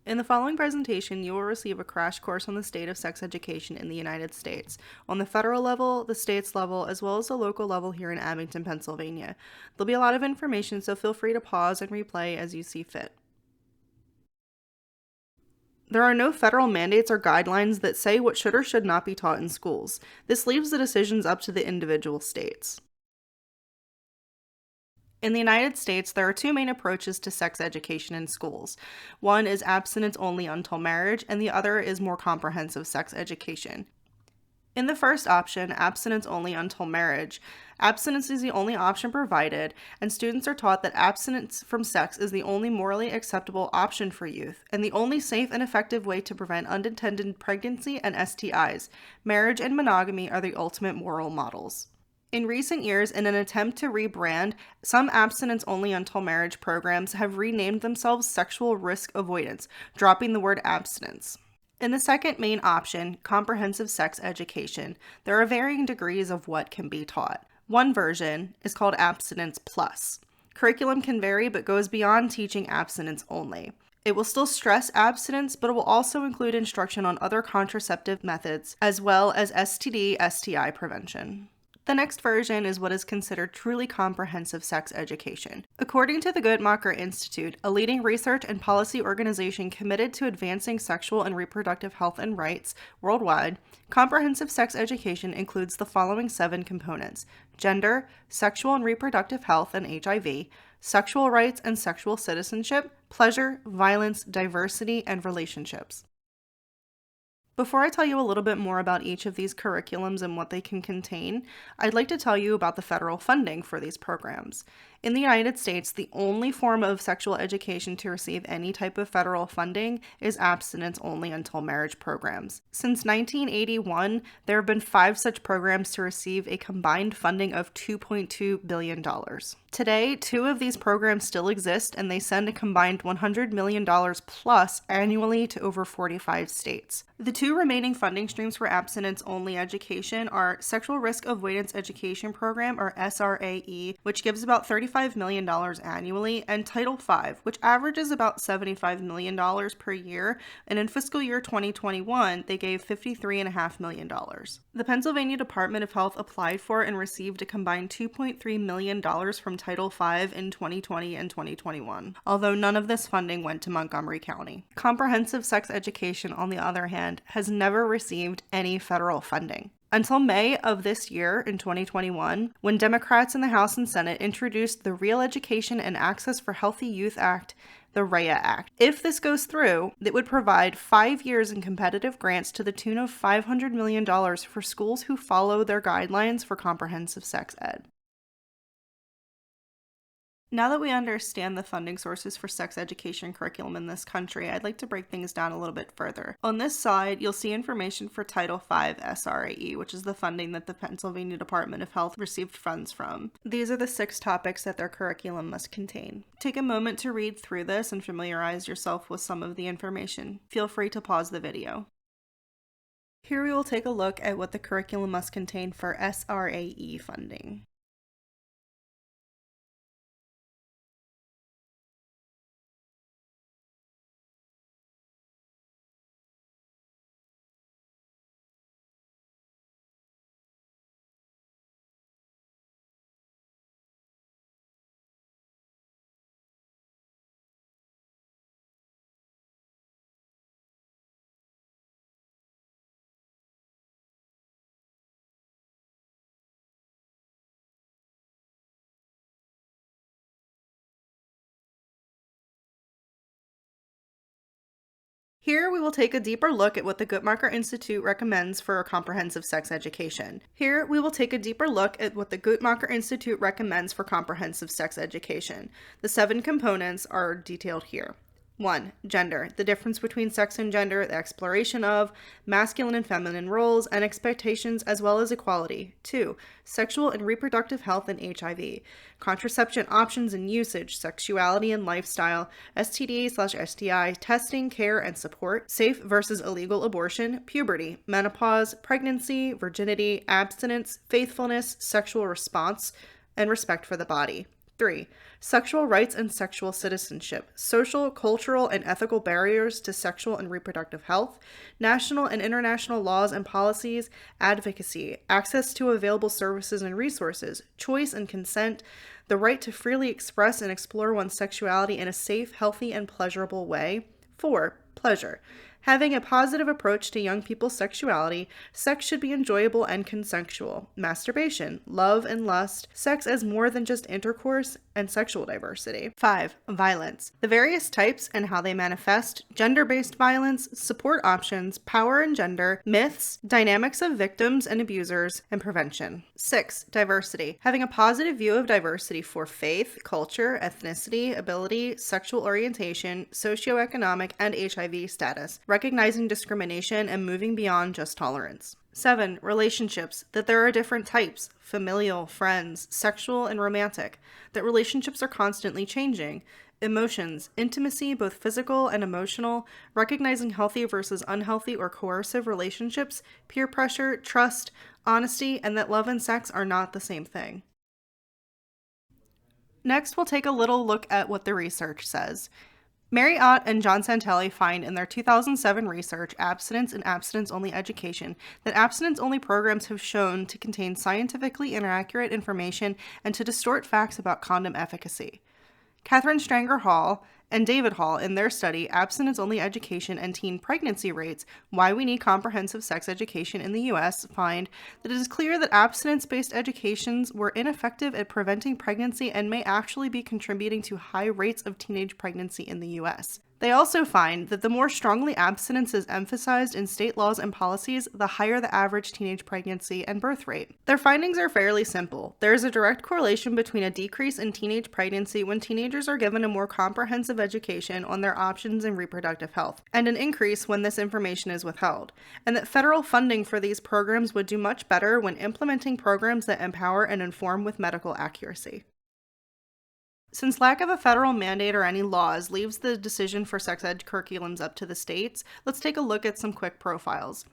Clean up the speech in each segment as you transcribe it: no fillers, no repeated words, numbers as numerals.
In the following presentation, you will receive a crash course on the state of sex education in the United States, on the federal level, the state's level, as well as the local level here in Abington, Pennsylvania. There'll be a lot of information, so feel free to pause and replay as you see fit. There are no federal mandates or guidelines that say what should or should not be taught in schools. This leaves the decisions up to the individual states. In the United States, there are two main approaches to sex education in schools. One is abstinence-only until marriage, and the other is more comprehensive sex education. In the first option, abstinence-only until marriage, abstinence is the only option provided, and students are taught that abstinence from sex is the only morally acceptable option for youth, and the only safe and effective way to prevent unintended pregnancy and STIs. Marriage and monogamy are the ultimate moral models. In recent years, in an attempt to rebrand, some abstinence-only until marriage programs have renamed themselves sexual risk avoidance, dropping the word abstinence. In the second main option, comprehensive sex education, there are varying degrees of what can be taught. One version is called Abstinence Plus. Curriculum can vary but goes beyond teaching abstinence only. It will still stress abstinence, but it will also include instruction on other contraceptive methods, as well as STD/STI prevention. The next version is what is considered truly comprehensive sex education. According to the Guttmacher Institute, a leading research and policy organization committed to advancing sexual and reproductive health and rights worldwide, comprehensive sex education includes the following 7 components: gender, sexual and reproductive health and HIV, sexual rights and sexual citizenship, pleasure, violence, diversity, and relationships. Before I tell you a little bit more about each of these curriculums and what they can contain, I'd like to tell you about the federal funding for these programs. In the United States, the only form of sexual education to receive any type of federal funding is abstinence-only until marriage programs. Since 1981, there have been 5 such programs to receive a combined funding of $2.2 billion. Today, 2 of these programs still exist, and they send a combined $100 million plus annually to over 45 states. The 2 remaining funding streams for abstinence-only education are Sexual Risk Avoidance Education Program, or SRAE, which gives about $35 million annually, and Title V, which averages about $75 million per year, and in fiscal year 2021, they gave $53.5 million. The Pennsylvania Department of Health applied for and received a combined $2.3 million from Title V in 2020 and 2021, although none of this funding went to Montgomery County. Comprehensive sex education, on the other hand, has never received any federal funding. Until May of this year, in 2021, when Democrats in the House and Senate introduced the Real Education and Access for Healthy Youth Act, the REA Act. If this goes through, it would provide 5 years in competitive grants to the tune of $500 million for schools who follow their guidelines for comprehensive sex ed. Now that we understand the funding sources for sex education curriculum in this country, I'd like to break things down a little bit further. On this side, you'll see information for Title V SRAE, which is the funding that the Pennsylvania Department of Health received funds from. These are the 6 topics that their curriculum must contain. Take a moment to read through this and familiarize yourself with some of the information. Feel free to pause the video. Here we will take a look at what the curriculum must contain for SRAE funding. Here we will take a deeper look at what the Guttmacher Institute recommends for a comprehensive sex education. The 7 components are detailed here. 1. Gender. The difference between sex and gender, the exploration of masculine and feminine roles and expectations, as well as equality. 2. Sexual and reproductive health and HIV. Contraception options and usage, sexuality and lifestyle, STD/STI, testing, care, and support, safe versus illegal abortion, puberty, menopause, pregnancy, virginity, abstinence, faithfulness, sexual response, and respect for the body. 3. Sexual rights and sexual citizenship, social, cultural, and ethical barriers to sexual and reproductive health, national and international laws and policies, advocacy, access to available services and resources, choice and consent, the right to freely express and explore one's sexuality in a safe, healthy, and pleasurable way. 4. Pleasure. Having a positive approach to young people's sexuality, sex should be enjoyable and consensual. Masturbation, love and lust, sex as more than just intercourse, and sexual diversity. 5. Violence. The various types and how they manifest, gender-based violence, support options, power and gender, myths, dynamics of victims and abusers, and prevention. 6. Diversity. Having a positive view of diversity for faith, culture, ethnicity, ability, sexual orientation, socioeconomic, and HIV status. Recognizing discrimination and moving beyond just tolerance. 7. Relationships. That there are different types, familial, friends, sexual, and romantic. That relationships are constantly changing. Emotions. Intimacy, both physical and emotional. Recognizing healthy versus unhealthy or coercive relationships. Peer pressure, trust, honesty, and that love and sex are not the same thing. Next, we'll take a little look at what the research says. Mary Ott and John Santelli find in their 2007 research, Abstinence and Abstinence-Only Education, that abstinence-only programs have shown to contain scientifically inaccurate information and to distort facts about condom efficacy. Catherine Stranger Hall and David Hall, in their study, Abstinence-Only Education and Teen Pregnancy Rates, Why We Need Comprehensive Sex Education in the U.S., find that it is clear that abstinence-based educations were ineffective at preventing pregnancy and may actually be contributing to high rates of teenage pregnancy in the U.S. They also find that the more strongly abstinence is emphasized in state laws and policies, the higher the average teenage pregnancy and birth rate. Their findings are fairly simple. There is a direct correlation between a decrease in teenage pregnancy when teenagers are given a more comprehensive education on their options in reproductive health, and an increase when this information is withheld, and that federal funding for these programs would do much better when implementing programs that empower and inform with medical accuracy. Since lack of a federal mandate or any laws leaves the decision for sex ed curriculums up to the states, let's take a look at some quick profiles.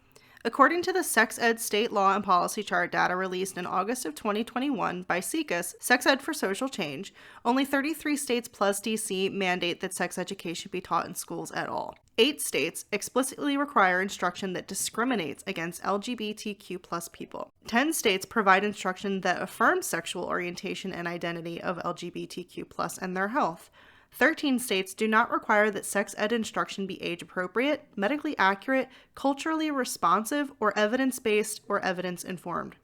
According to the Sex Ed State Law and Policy Chart data released in August of 2021 by SIECUS, Sex Ed for Social Change, only 33 states plus DC mandate that sex education be taught in schools at all. 8 states explicitly require instruction that discriminates against LGBTQ+ people. 10 states provide instruction that affirms sexual orientation and identity of LGBTQ+ and their health. 13 states do not require that sex ed instruction be age-appropriate, medically accurate, culturally responsive, or evidence-based or evidence-informed.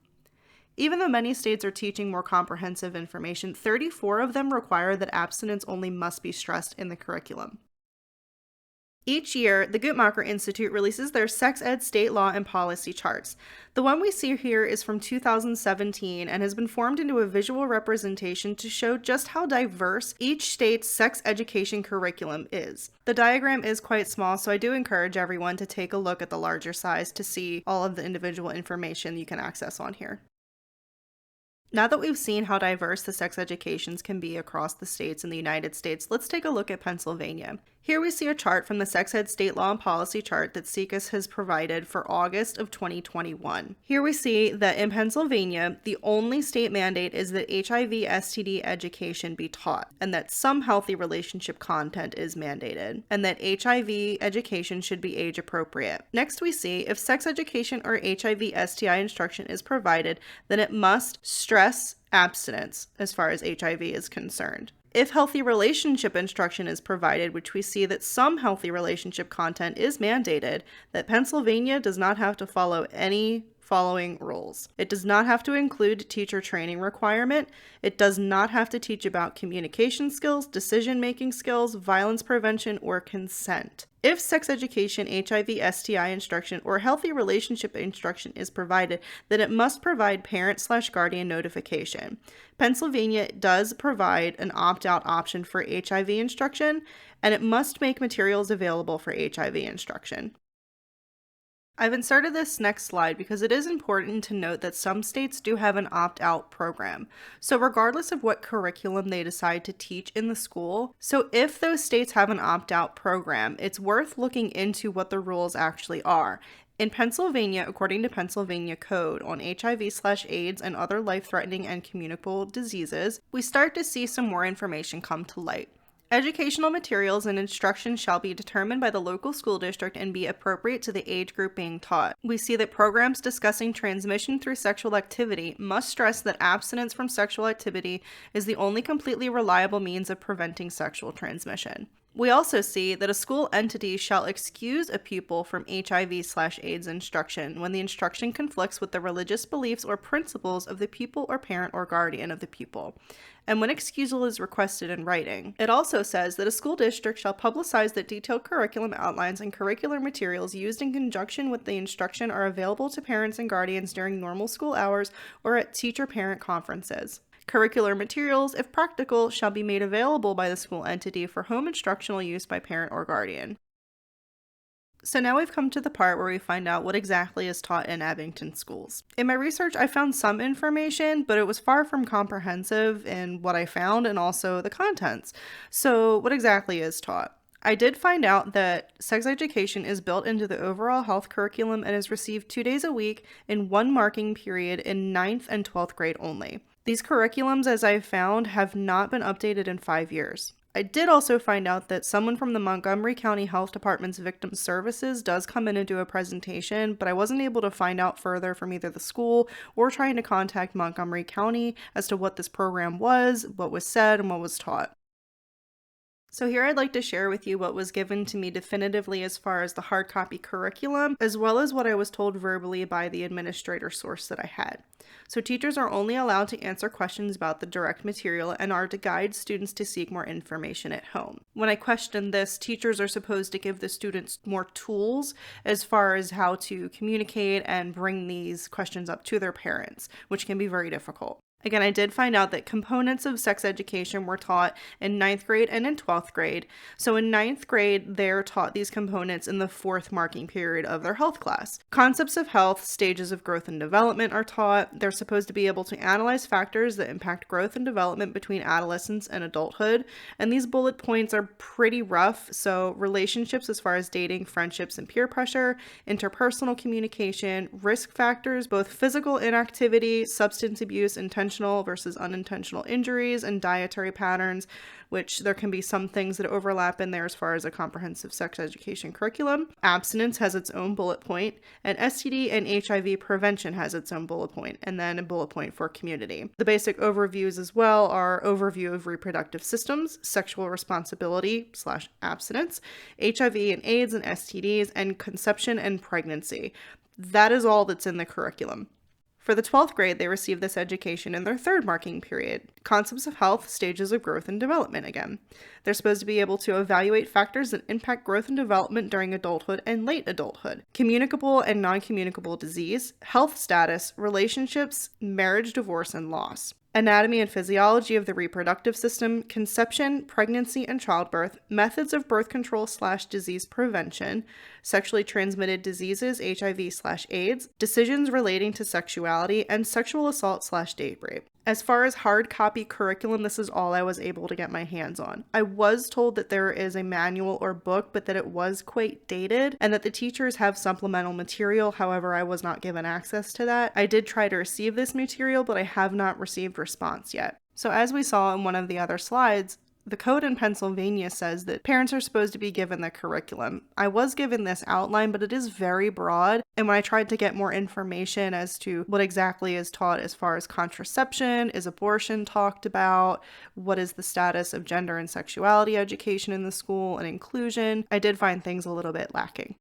Even though many states are teaching more comprehensive information, 34 of them require that abstinence only must be stressed in the curriculum. Each year, the Guttmacher Institute releases their sex ed state law and policy charts. The one we see here is from 2017 and has been formed into a visual representation to show just how diverse each state's sex education curriculum is. The diagram is quite small, so I do encourage everyone to take a look at the larger size to see all of the individual information you can access on here. Now that we've seen how diverse the sex educations can be across the states in the United States, let's take a look at Pennsylvania. Here we see a chart from the Sex Ed State Law and Policy Chart that SIECUS has provided for August of 2021. Here we see that in Pennsylvania, the only state mandate is that HIV/STD education be taught, and that some healthy relationship content is mandated, and that HIV education should be age appropriate. Next we see if sex education or HIV/STI instruction is provided, then it must stress abstinence as far as HIV is concerned. If healthy relationship instruction is provided, which we see that some healthy relationship content is mandated, that Pennsylvania does not have to follow any following rules. It does not have to include teacher training requirement. It does not have to teach about communication skills, decision-making skills, violence prevention, or consent. If sex education, HIV/STI instruction, or healthy relationship instruction is provided, then it must provide parent/guardian notification. Pennsylvania does provide an opt-out option for HIV instruction, and it must make materials available for HIV instruction. I've inserted this next slide because it is important to note that some states do have an opt-out program. So regardless of what curriculum they decide to teach in the school, so if those states have an opt-out program, it's worth looking into what the rules actually are. In Pennsylvania, according to Pennsylvania Code on HIV/AIDS and other life-threatening and communicable diseases, we start to see some more information come to light. Educational materials and instruction shall be determined by the local school district and be appropriate to the age group being taught. We see that programs discussing transmission through sexual activity must stress that abstinence from sexual activity is the only completely reliable means of preventing sexual transmission. We also see that a school entity shall excuse a pupil from HIV/AIDS instruction when the instruction conflicts with the religious beliefs or principles of the pupil or parent or guardian of the pupil, and when excusal is requested in writing. It also says that a school district shall publicize that detailed curriculum outlines and curricular materials used in conjunction with the instruction are available to parents and guardians during normal school hours or at teacher-parent conferences. Curricular materials, if practical, shall be made available by the school entity for home instructional use by parent or guardian. So now we've come to the part where we find out what exactly is taught in Abington schools. In my research, I found some information, but it was far from comprehensive in what I found and also the contents. So what exactly is taught? I did find out that sex education is built into the overall health curriculum and is received 2 days a week in one marking period in 9th and 12th grade only. These curriculums, as I've found, have not been updated in 5 years. I did also find out that someone from the Montgomery County Health Department's Victim Services does come in and do a presentation, but I wasn't able to find out further from either the school or trying to contact Montgomery County as to what this program was, what was said, and what was taught. So here I'd like to share with you what was given to me definitively as far as the hard copy curriculum, as well as what I was told verbally by the administrator source that I had. So teachers are only allowed to answer questions about the direct material and are to guide students to seek more information at home. When I questioned this, teachers are supposed to give the students more tools as far as how to communicate and bring these questions up to their parents, which can be very difficult. Again, I did find out that components of sex education were taught in 9th grade and in 12th grade. So in 9th grade, they're taught these components in the 4th marking period of their health class. Concepts of health, stages of growth and development are taught. They're supposed to be able to analyze factors that impact growth and development between adolescence and adulthood. And these bullet points are pretty rough. So relationships as far as dating, friendships, and peer pressure, interpersonal communication, risk factors, both physical inactivity, substance abuse, intentional versus unintentional injuries, and dietary patterns, which there can be some things that overlap in there as far as a comprehensive sex education curriculum. Abstinence has its own bullet point, and STD and HIV prevention has its own bullet point, and then a bullet point for community. The basic overviews as well are overview of reproductive systems, sexual responsibility / abstinence, HIV and AIDS and STDs, and conception and pregnancy. That is all that's in the curriculum. For the 12th grade, they receive this education in their 3rd marking period. Concepts of health, stages of growth and development again. They're supposed to be able to evaluate factors that impact growth and development during adulthood and late adulthood. Communicable and non-communicable disease, health status, relationships, marriage, divorce, and loss. Anatomy and physiology of the reproductive system, conception, pregnancy, and childbirth, methods of birth control / disease prevention, sexually transmitted diseases, HIV/AIDS, decisions relating to sexuality, and sexual assault / date rape. As far as hard copy curriculum, this is all I was able to get my hands on. I was told that there is a manual or book, but that it was quite dated and that the teachers have supplemental material. However, I was not given access to that. I did try to receive this material, but I have not received response yet. So as we saw in one of the other slides, the code in Pennsylvania says that parents are supposed to be given the curriculum. I was given this outline, but it is very broad. And when I tried to get more information as to what exactly is taught as far as contraception, is abortion talked about, what is the status of gender and sexuality education in the school, and inclusion, I did find things a little bit lacking.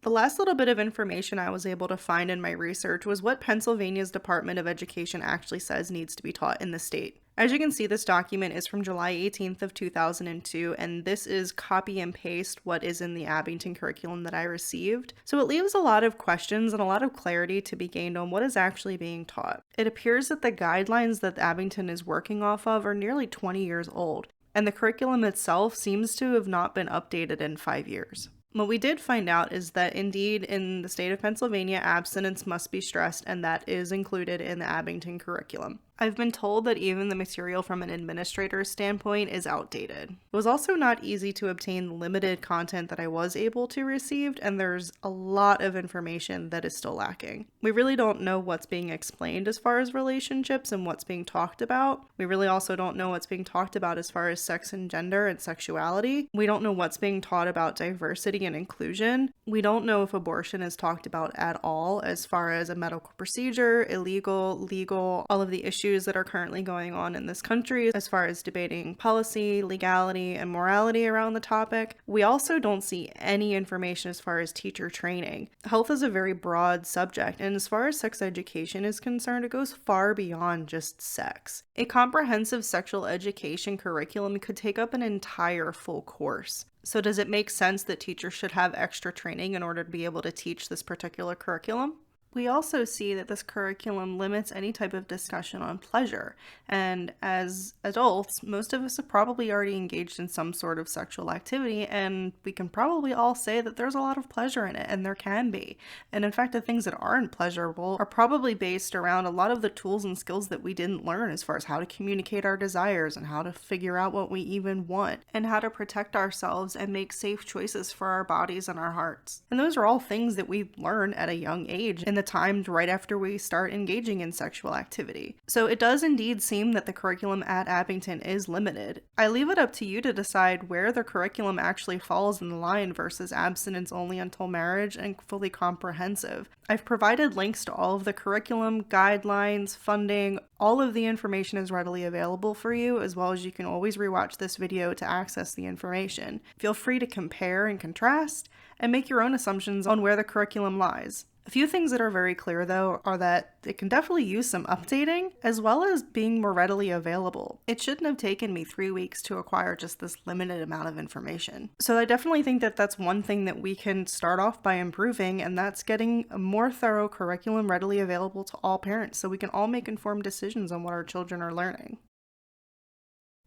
The last little bit of information I was able to find in my research was what Pennsylvania's Department of Education actually says needs to be taught in the state. As you can see, this document is from July 18th of 2002, and this is copy and paste what is in the Abington curriculum that I received. So it leaves a lot of questions and a lot of clarity to be gained on what is actually being taught. It appears that the guidelines that Abington is working off of are nearly 20 years old, and the curriculum itself seems to have not been updated in 5 years. What we did find out is that indeed in the state of Pennsylvania, abstinence must be stressed, and that is included in the Abington curriculum. I've been told that even the material from an administrator's standpoint is outdated. It was also not easy to obtain limited content that I was able to receive, and there's a lot of information that is still lacking. We really don't know what's being explained as far as relationships and what's being talked about. We really also don't know what's being talked about as far as sex and gender and sexuality. We don't know what's being taught about diversity and inclusion. We don't know if abortion is talked about at all as far as a medical procedure, illegal, legal, all of the issues that are currently going on in this country as far as debating policy, legality, and morality around the topic. We also don't see any information as far as teacher training. Health is a very broad subject, and as far as sex education is concerned, it goes far beyond just sex. A comprehensive sexual education curriculum could take up an entire full course. So does it make sense that teachers should have extra training in order to be able to teach this particular curriculum? We also see that this curriculum limits any type of discussion on pleasure, and as adults, most of us have probably already engaged in some sort of sexual activity, and we can probably all say that there's a lot of pleasure in it, and there can be. And in fact, the things that aren't pleasurable are probably based around a lot of the tools and skills that we didn't learn as far as how to communicate our desires and how to figure out what we even want, and how to protect ourselves and make safe choices for our bodies and our hearts. And those are all things that we learn at a young age in the time right after we start engaging in sexual activity. So it does indeed seem that the curriculum at Abington is limited. I leave it up to you to decide where the curriculum actually falls in the line versus abstinence-only until marriage and fully comprehensive. I've provided links to all of the curriculum, guidelines, funding. All of the information is readily available for you, as well as you can always rewatch this video to access the information. Feel free to compare and contrast and make your own assumptions on where the curriculum lies. A few things that are very clear, though, are that it can definitely use some updating, as well as being more readily available. It shouldn't have taken me 3 weeks to acquire just this limited amount of information. So I definitely think that that's one thing that we can start off by improving, and that's getting a more thorough curriculum readily available to all parents so we can all make informed decisions on what our children are learning.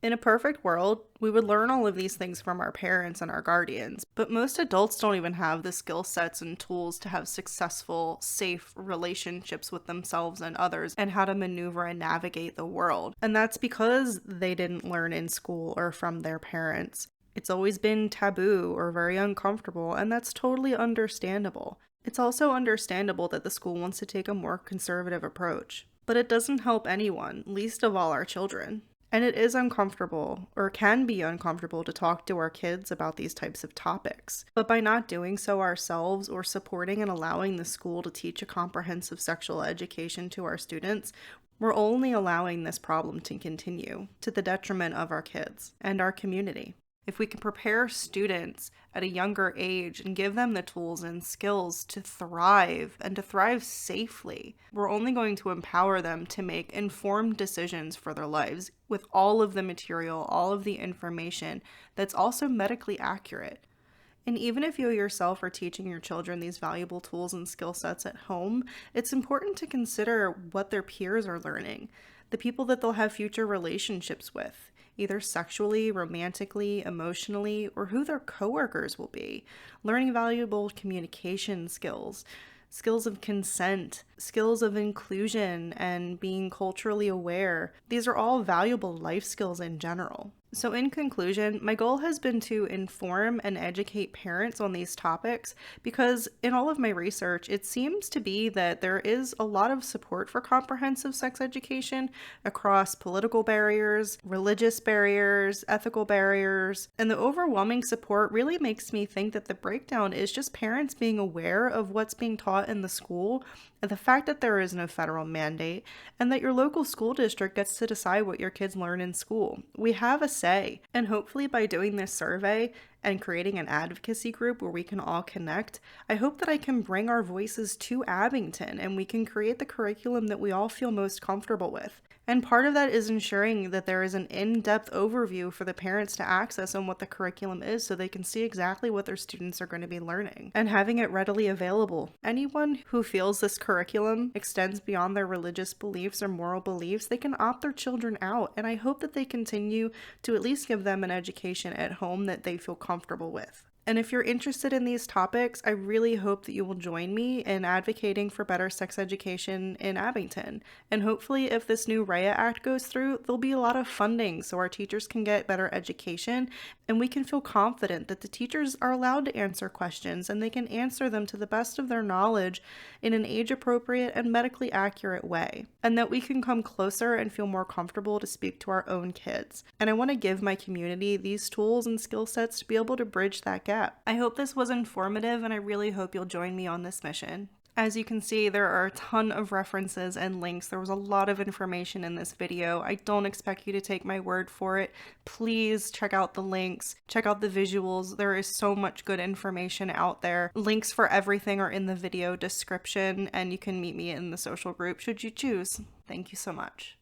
In a perfect world, we would learn all of these things from our parents and our guardians, but most adults don't even have the skill sets and tools to have successful, safe relationships with themselves and others and how to maneuver and navigate the world. And that's because they didn't learn in school or from their parents. It's always been taboo or very uncomfortable, and that's totally understandable. It's also understandable that the school wants to take a more conservative approach, but it doesn't help anyone, least of all our children. And it is uncomfortable, or can be uncomfortable, to talk to our kids about these types of topics. But by not doing so ourselves or supporting and allowing the school to teach a comprehensive sexual education to our students, we're only allowing this problem to continue to the detriment of our kids and our community. If we can prepare students at a younger age and give them the tools and skills to thrive and to thrive safely, we're only going to empower them to make informed decisions for their lives with all of the material, all of the information that's also medically accurate. And even if you yourself are teaching your children these valuable tools and skill sets at home, it's important to consider what their peers are learning, the people that they'll have future relationships with, either sexually, romantically, emotionally, or who their coworkers will be. Learning valuable communication skills, skills of consent, skills of inclusion, and being culturally aware. These are all valuable life skills in general. So in conclusion, my goal has been to inform and educate parents on these topics because in all of my research, it seems to be that there is a lot of support for comprehensive sex education across political barriers, religious barriers, ethical barriers, and the overwhelming support really makes me think that the breakdown is just parents being aware of what's being taught in the school, and the fact that there is no federal mandate, and that your local school district gets to decide what your kids learn in school. We have a say, and hopefully by doing this survey and creating an advocacy group where we can all connect, I hope that I can bring our voices to Abington and we can create the curriculum that we all feel most comfortable with. And part of that is ensuring that there is an in-depth overview for the parents to access on what the curriculum is so they can see exactly what their students are going to be learning and having it readily available. Anyone who feels this curriculum extends beyond their religious beliefs or moral beliefs, they can opt their children out, and I hope that they continue to at least give them an education at home that they feel comfortable with. And if you're interested in these topics, I really hope that you will join me in advocating for better sex education in Abington. And hopefully, if this new REA Act goes through, there'll be a lot of funding so our teachers can get better education and we can feel confident that the teachers are allowed to answer questions and they can answer them to the best of their knowledge in an age-appropriate and medically accurate way. And that we can come closer and feel more comfortable to speak to our own kids. And I want to give my community these tools and skill sets to be able to bridge that gap. I hope this was informative, and I really hope you'll join me on this mission. As you can see, there are a ton of references and links. There was a lot of information in this video. I don't expect you to take my word for it. Please check out the links, check out the visuals. There is so much good information out there. Links for everything are in the video description, and you can meet me in the social group should you choose. Thank you so much.